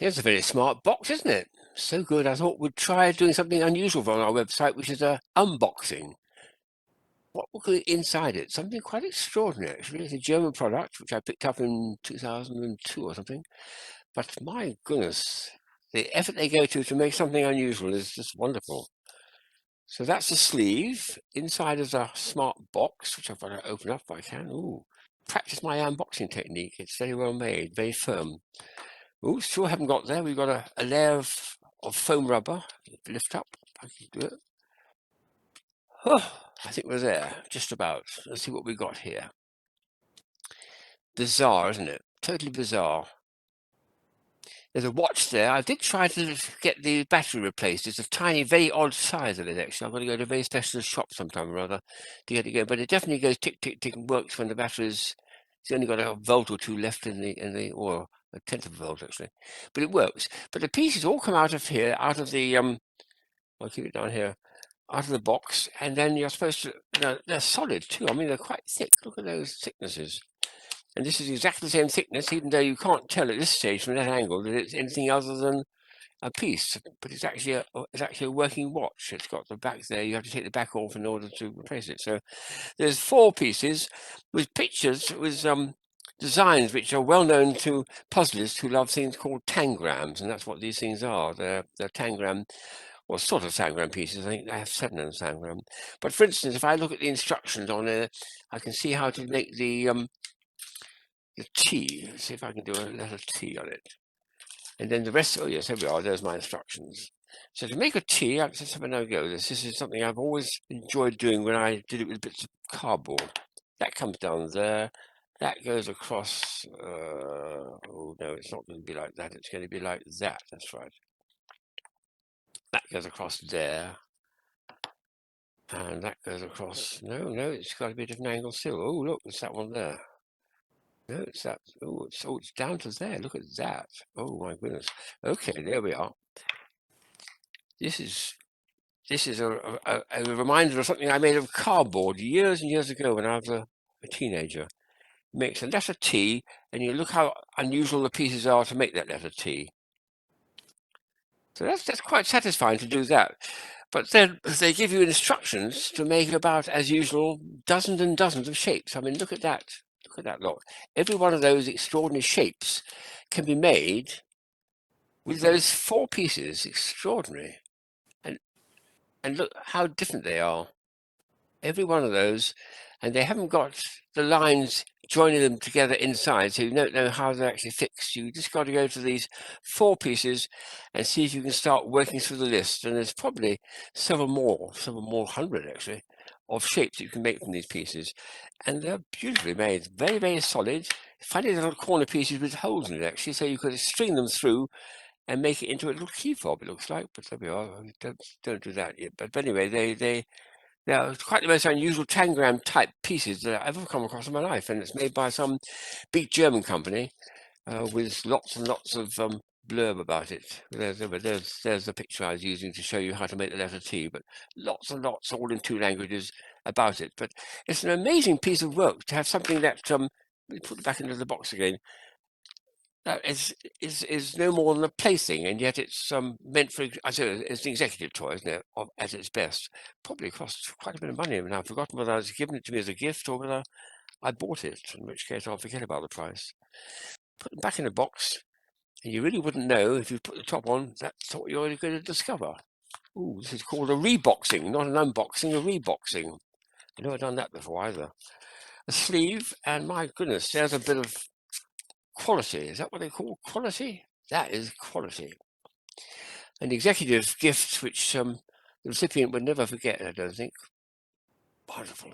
Here's a very smart box, isn't it? So good, I thought we'd try doing something unusual on our website, which is a unboxing. What will go inside it? Something quite extraordinary, actually. It's a German product, which I picked up in 2002 or something. But my goodness, the effort they go to make something unusual is just wonderful. So that's the sleeve. Inside is a smart box, which I've got to open up if I can. Ooh, practice my unboxing technique. It's very well made, very firm. Oh, still haven't got there. We've got a layer of foam rubber. Lift up. I can do it. Oh, I think we're there, just about. Let's see what we got here. Bizarre, isn't it? Totally bizarre. There's a watch there. I did try to get the battery replaced. It's a tiny, very odd size of it, actually. I've got to go to a very specialist shop sometime or other to get it going. But it definitely goes tick, tick, tick and works when the battery's... It's only got a volt or two left in the or a tenth of a volt, actually. But it works. But the pieces all come out of here, out of the... I'll keep it down here. Out of the box. And then you're supposed to... they're solid, too. I mean, they're quite thick. Look at those thicknesses. And this is exactly the same thickness, even though you can't tell at this stage from that angle that it's anything other than a piece. But it's actually a working watch. It's got the back there. You have to take the back off in order to replace it. So there's 4 pieces with pictures, with designs which are well known to puzzlists who love things called tangrams, and that's what these things are. They're tangram, or sort of tangram pieces. I think I have 7 in tangram. But for instance, if I look at the instructions on there, I can see how to make the T. Let's see if I can do a letter T on it. And then the rest, oh yes, there we are, there's my instructions. So to make a T, let's have another go. This is something I've always enjoyed doing when I did it with bits of cardboard. That comes down there. That goes across, oh no, it's not going to be like that. It's going to be like that, that's right. That goes across there. And that goes across, no, it's got to be a different angle still. Oh, look, it's that one there. No, it's that. Oh, it's down to there. Look at that. Oh my goodness. Okay, there we are. This is a reminder of something I made of cardboard years and years ago when I was a teenager. It makes a letter T, and you look how unusual the pieces are to make that letter T. So that's quite satisfying to do that. But then they give you instructions to make about, as usual, dozens and dozens of shapes. I mean, look at that. Look at that lot. Every one of those extraordinary shapes can be made with those 4 pieces. Extraordinary. And look how different they are. Every one of those. And they haven't got the lines joining them together inside, so you don't know how they're actually fixed. You just got to go to these 4 pieces and see if you can start working through the list. And there's probably several more hundred actually, of shapes you can make from these pieces. And they're beautifully made, very, very solid. Funny little corner pieces with holes in it actually, so you could string them through and make it into a little key fob, it looks like. But there we are. Don't do that yet. But anyway, they're quite the most unusual tangram type pieces that I've ever come across in my life, and it's made by some big German company with lots and lots of blurb about it. There's the picture I was using to show you how to make the letter T, but lots and lots, all in 2 languages about it. But it's an amazing piece of work to have something that let me put it back into the box again. That is no more than a plaything, and yet it's meant for, I say, it's an executive toy, isn't it? At its best, probably costs quite a bit of money. And I've forgotten whether I was given it to me as a gift or whether I bought it, in which case I'll forget about the price. Put them back in the box, and you really wouldn't know if you put the top on. That's what you're going to discover. Ooh, this is called a reboxing, not an unboxing, a reboxing. I've never done that before either. A sleeve, and my goodness, there's a bit of quality. Is that what they call quality? That is quality. An executive gift which the recipient would never forget, I don't think. Wonderful.